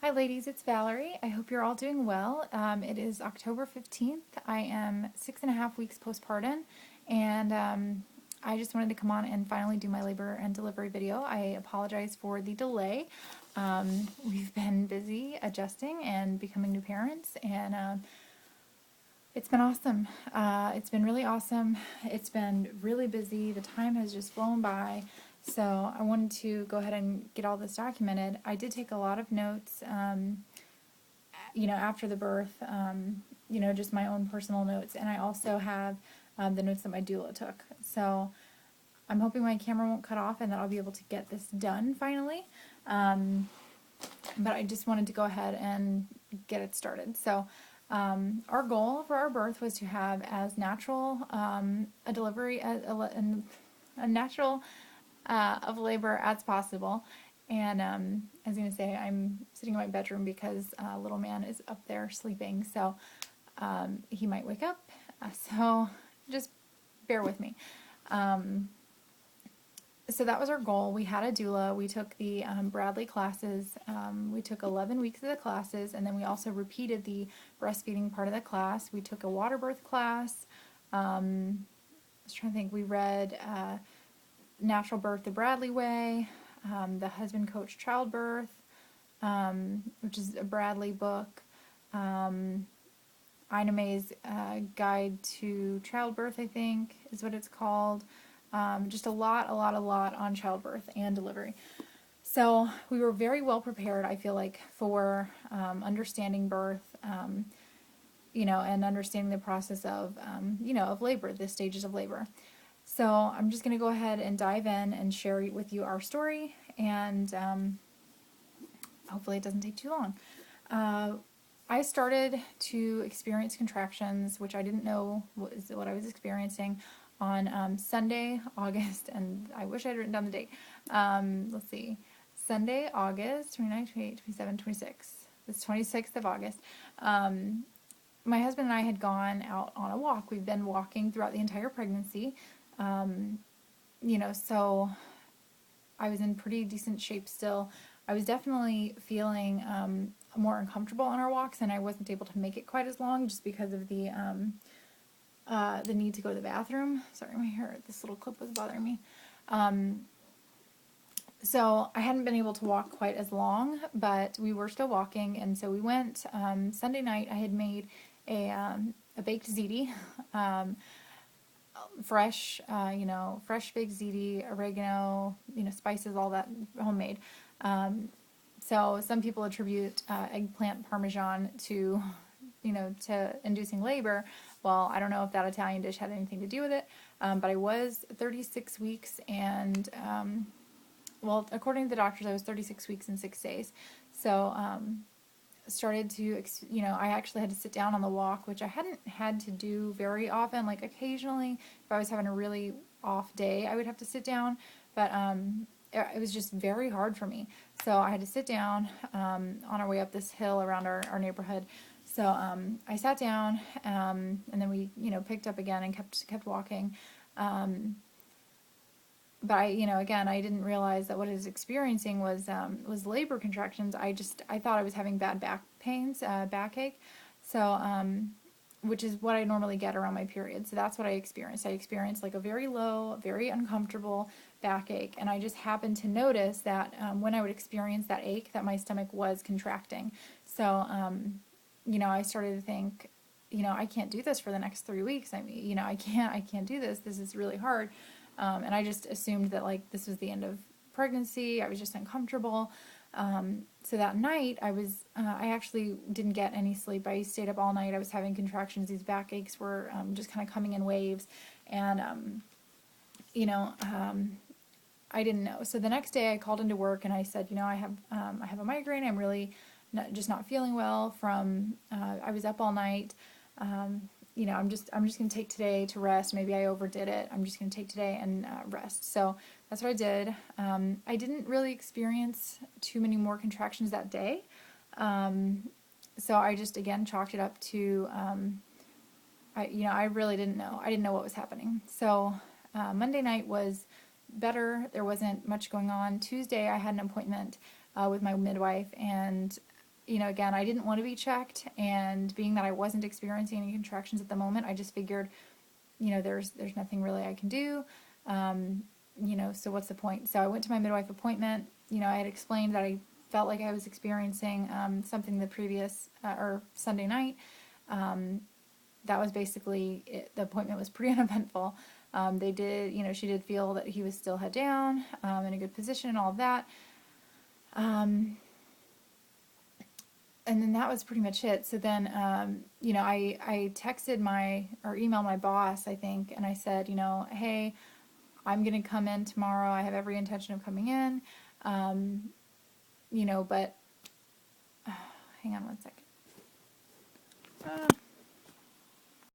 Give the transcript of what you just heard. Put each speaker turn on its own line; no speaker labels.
Hi ladies, it's Valerie. I hope you're all doing well. It is October 15th. I am 6.5 weeks postpartum, and I just wanted to come on and finally do my labor and delivery video. I apologize for the delay. We've been busy adjusting and becoming new parents, and it's been awesome. It's been really awesome. It's been really busy. The time has just flown by. So I wanted to go ahead and get all this documented. I did take a lot of notes, after the birth, just my own personal notes. And I also have the notes that my doula took. So I'm hoping my camera won't cut off and that I'll be able to get this done finally. But I just wanted to go ahead and get it started. So our goal for our birth was to have as natural a delivery, a natural of labor as possible. And I was going to say, I'm sitting in my bedroom because little man is up there sleeping, so he might wake up. So just bear with me. So that was our goal. We had a doula. We took the Bradley classes. We took 11 weeks of the classes, and then we also repeated the breastfeeding part of the class. We took a water birth class. I was trying to think. We read Natural Birth the Bradley Way, the Husband Coach Childbirth, which is a Bradley book, Ina May's Guide to Childbirth, I think, is what it's called. Just a lot on childbirth and delivery. So we were very well prepared, I feel like, for understanding birth, and understanding the process of, of labor, the stages of labor. So I'm just going to go ahead and dive in and share with you our story, and hopefully it doesn't take too long. I started to experience contractions, which I didn't know was what I was experiencing, on Sunday, August, and I wish I had written down the date. Let's see. Sunday, August 29, 28, 27, 26. It's 26th of August. My husband and I had gone out on a walk. We've been walking throughout the entire pregnancy. So I was in pretty decent shape still. I was definitely feeling more uncomfortable on our walks, and I wasn't able to make it quite as long just because of the need to go to the bathroom. Sorry, my hair, this little clip was bothering me. So I hadn't been able to walk quite as long, but we were still walking, and so we went. Sunday night I had made a baked ziti, fresh baked ziti, oregano, spices, all that, homemade. So some people attribute eggplant parmesan to inducing labor. Well, I don't know if that Italian dish had anything to do with it, but I was 36 weeks, and according to the doctors, I was 36 weeks and 6 days. So started to, I actually had to sit down on the walk, which I hadn't had to do very often. Like occasionally, if I was having a really off day, I would have to sit down, but it was just very hard for me. So I had to sit down on our way up this hill around our neighborhood. So I sat down, and then we, picked up again and kept walking. But again, I didn't realize that what I was experiencing was labor contractions. I thought I was having bad back pains, backache. So, which is what I normally get around my period. So that's what I experienced. I experienced like a very low, very uncomfortable backache. And I just happened to notice that when I would experience that ache, that my stomach was contracting. So, I started to think, I can't do this for the next 3 weeks. I mean, I can't do this. This is really hard. And I just assumed that like this was the end of pregnancy. I was just uncomfortable. So that night I actually didn't get any sleep. I stayed up all night. I was having contractions. These backaches were just kind of coming in waves, and I didn't know. So the next day I called into work and I said, I have a migraine. I'm really not feeling well from I was up all night. I'm just going to take today to rest. Maybe I overdid it. I'm just going to take today and rest. So that's what I did. I didn't really experience too many more contractions that day. So I just, again, chalked it up to, I really didn't know. I didn't know what was happening. So Monday night was better. There wasn't much going on. Tuesday I had an appointment with my midwife, and you know, again, I didn't want to be checked, and being that I wasn't experiencing any contractions at the moment, I just figured, you know, there's nothing really I can do. You know, so what's the point? So I went to my midwife appointment. You know, I had explained that I felt like I was experiencing something the previous or Sunday night. That was basically it. The appointment was pretty uneventful. They did, you know, she did feel that he was still head down, in a good position and all of that. And then that was pretty much it. So then, you know, I texted or emailed my boss, I think, and I said, you know, hey, I'm going to come in tomorrow. I have every intention of coming in. You know, but hang on one second.